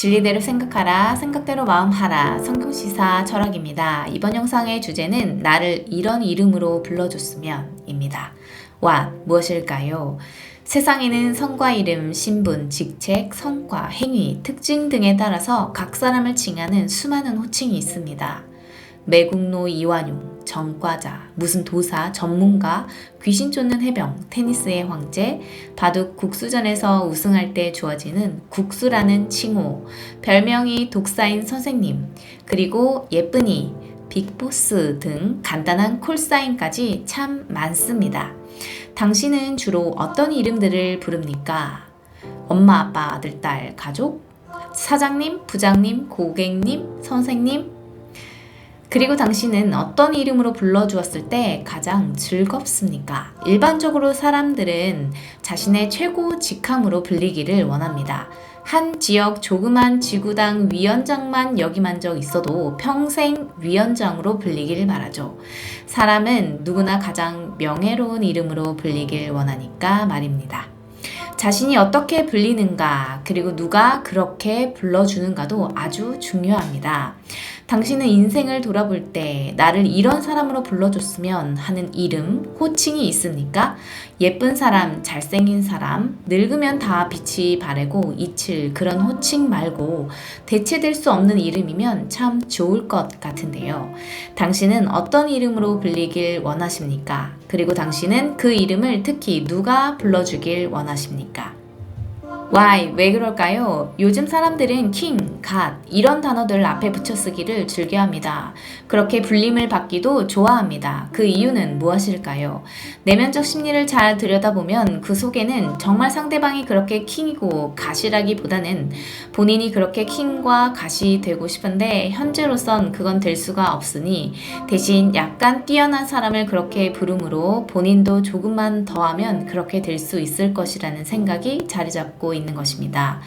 진리대로 생각하라, 생각대로 마음하라. 성경시사 철학입니다. 이번 영상의 주제는 나를 이런 이름으로 불러줬으면 입니다. 무엇일까요? 세상에는 성과 이름, 신분, 직책, 성과, 행위, 특징 등에 따라서 각 사람을 칭하는 수많은 호칭이 있습니다. 매국노 이완용, 전과자, 무슨 도사, 전문가, 귀신 쫓는 해병, 테니스의 황제, 바둑 국수전에서 우승할 때 주어지는 국수라는 칭호, 별명이 독사인 선생님, 그리고 예쁜이, 빅보스 등 간단한 콜사인까지 참 많습니다. 당신은 주로 어떤 이름들을 부릅니까? 엄마, 아빠, 아들, 딸, 가족, 사장님, 부장님, 고객님, 선생님, 그리고 당신은 어떤 이름으로 불러주었을 때 가장 즐겁습니까? 일반적으로 사람들은 자신의 최고 직함으로 불리기를 원합니다. 한 지역 조그만 지구당 위원장만 역임한 적 있어도 평생 위원장으로 불리기를 바라죠. 사람은 누구나 가장 명예로운 이름으로 불리길 원하니까 말입니다. 자신이 어떻게 불리는가, 그리고 누가 그렇게 불러주는가도 아주 중요합니다. 당신은 인생을 돌아볼 때 나를 이런 사람으로 불러줬으면 하는 이름, 호칭이 있습니까? 예쁜 사람, 잘생긴 사람, 늙으면 다 빛이 바래고 잊힐 그런 호칭 말고 대체될 수 없는 이름이면 참 좋을 것 같은데요. 당신은 어떤 이름으로 불리길 원하십니까? 그리고 당신은 그 이름을 특히 누가 불러주길 원하십니까? 왜 그럴까요? 요즘 사람들은 king, god 이런 단어들 앞에 붙여 쓰기를 즐겨합니다. 그렇게 불림을 받기도 좋아합니다. 그 이유는 무엇일까요? 내면적 심리를 잘 들여다보면 그 속에는 정말 상대방이 그렇게 king이고 god이라기보다는 본인이 그렇게 king과 god이 되고 싶은데 현재로선 그건 될 수가 없으니 대신 약간 뛰어난 사람을 그렇게 부름으로 본인도 조금만 더하면 그렇게 될 수 있을 것이라는 생각이 자리 잡고 있는 것입니다.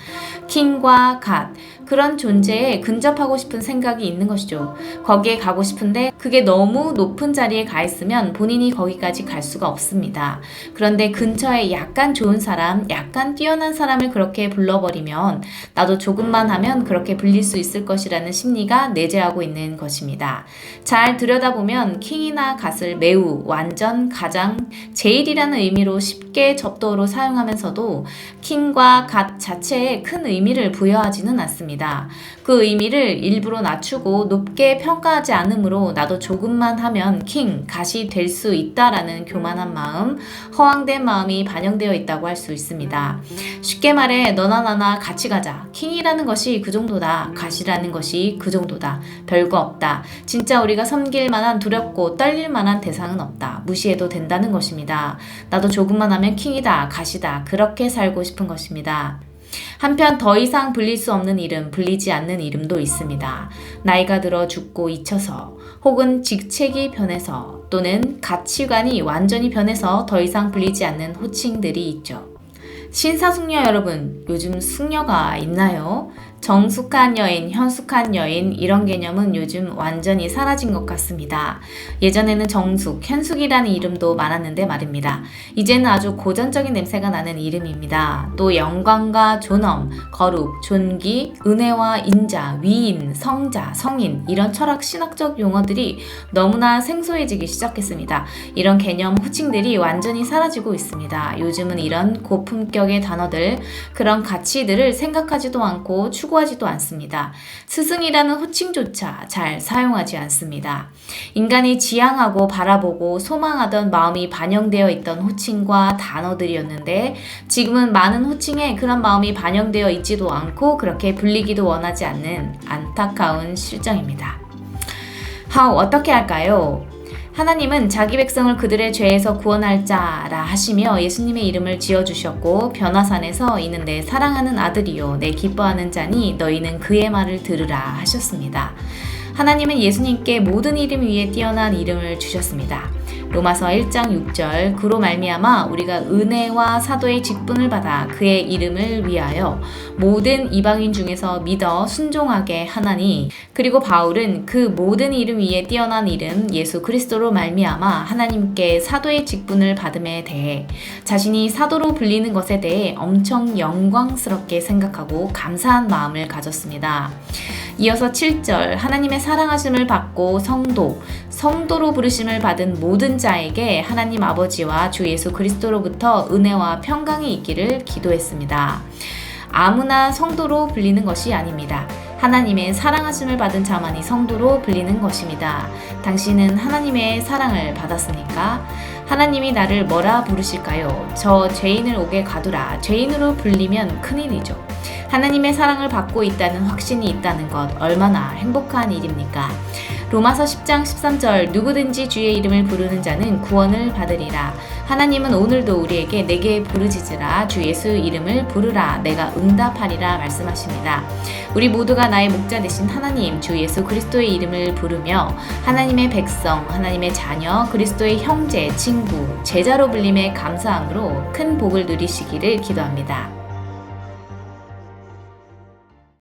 킹과 갓, 그런 존재에 근접하고 싶은 생각이 있는 것이죠. 거기에 가고 싶은데 그게 너무 높은 자리에 가 있으면 본인이 거기까지 갈 수가 없습니다. 그런데 근처에 약간 좋은 사람, 약간 뛰어난 사람을 그렇게 불러버리면 나도 조금만 하면 그렇게 불릴 수 있을 것이라는 심리가 내재하고 있는 것입니다. 잘 들여다보면 킹이나 갓을 매우, 완전, 가장, 제일이라는 의미로 쉽게 접도어로 사용하면서도 킹과 갓 자체에 큰 의미를 부여하지는 않습니다. 그 의미를 일부러 낮추고 높게 평가하지 않으므로 나도 조금만 하면 킹, 갓이 될 수 있다라는 교만한 마음, 허황된 마음이 반영되어 있다고 할 수 있습니다. 쉽게 말해 너나 나나 같이 가자. 킹이라는 것이 그 정도다. 갓이라는 것이 그 정도다. 별거 없다. 진짜 우리가 섬길 만한 두렵고 떨릴 만한 대상은 없다. 무시해도 된다는 것입니다. 나도 조금만 하면 킹이다. 갓이다. 그렇게 살고 싶은 것입니다. 한편 더 이상 불릴 수 없는 이름, 불리지 않는 이름도 있습니다. 나이가 들어 죽고 잊혀서, 혹은 직책이 변해서, 또는 가치관이 완전히 변해서 더 이상 불리지 않는 호칭들이 있죠. 신사숙녀 여러분, 요즘 숙녀가 있나요? 정숙한 여인, 현숙한 여인 이런 개념은 요즘 완전히 사라진 것 같습니다. 예전에는 정숙, 현숙이라는 이름도 많았는데 말입니다. 이제는 아주 고전적인 냄새가 나는 이름입니다. 또 영광과 존엄, 거룩, 존귀, 은혜와 인자, 위인, 성자, 성인 이런 철학 신학적 용어들이 너무나 생소해지기 시작했습니다. 이런 개념 호칭들이 완전히 사라지고 있습니다. 요즘은 이런 고품격의 단어들, 그런 가치들을 생각하지도 않고 추구하지도 않습니다. 스승이라는 호칭조차 잘 사용하지 않습니다. 인간이 지향하고 바라보고 소망하던 마음이 반영되어 있던 호칭과 단어들이었는데 지금은 많은 호칭에 그런 마음이 반영되어 있지도 않고 그렇게 불리기도 원하지 않는 안타까운 실정입니다. 어떻게 할까요? 하나님은 자기 백성을 그들의 죄에서 구원할 자라 하시며 예수님의 이름을 지어주셨고 변화산에서 이는 내 사랑하는 아들이요 내 기뻐하는 자니 너희는 그의 말을 들으라 하셨습니다. 하나님은 예수님께 모든 이름 위에 뛰어난 이름을 주셨습니다. 로마서 1장 6절 그로 말미암아 우리가 은혜와 사도의 직분을 받아 그의 이름을 위하여 모든 이방인 중에서 믿어 순종하게 하나니 그리고 바울은 그 모든 이름 위에 뛰어난 이름 예수 그리스도로 말미암아 하나님께 사도의 직분을 받음에 대해 자신이 사도로 불리는 것에 대해 엄청 영광스럽게 생각하고 감사한 마음을 가졌습니다. 이어서 7절 하나님의 사랑하심을 받고 성도로 부르심을 받은 모든 자에게 하나님 아버지와 주 예수 그리스도로부터 은혜와 평강이 있기를 기도했습니다. 아무나 성도로 불리는 것이 아닙니다. 하나님의 사랑하심을 받은 자만이 성도로 불리는 것입니다. 당신은 하나님의 사랑을 받았습니까? 하나님이 나를 뭐라 부르실까요? 저 죄인을 옥에 가두라. 죄인으로 불리면 큰일이죠. 하나님의 사랑을 받고 있다는 확신이 있다는 것 얼마나 행복한 일입니까? 로마서 10장 13절 누구든지 주의 이름을 부르는 자는 구원을 받으리라. 하나님은 오늘도 우리에게 내게 부르짖으라 주 예수 이름을 부르라 내가 응답하리라 말씀하십니다. 우리 모두가 나의 목자 되신 하나님 주 예수 그리스도의 이름을 부르며 하나님의 백성, 하나님의 자녀, 그리스도의 형제, 친구, 제자로 불림에 감사함으로 큰 복을 누리시기를 기도합니다.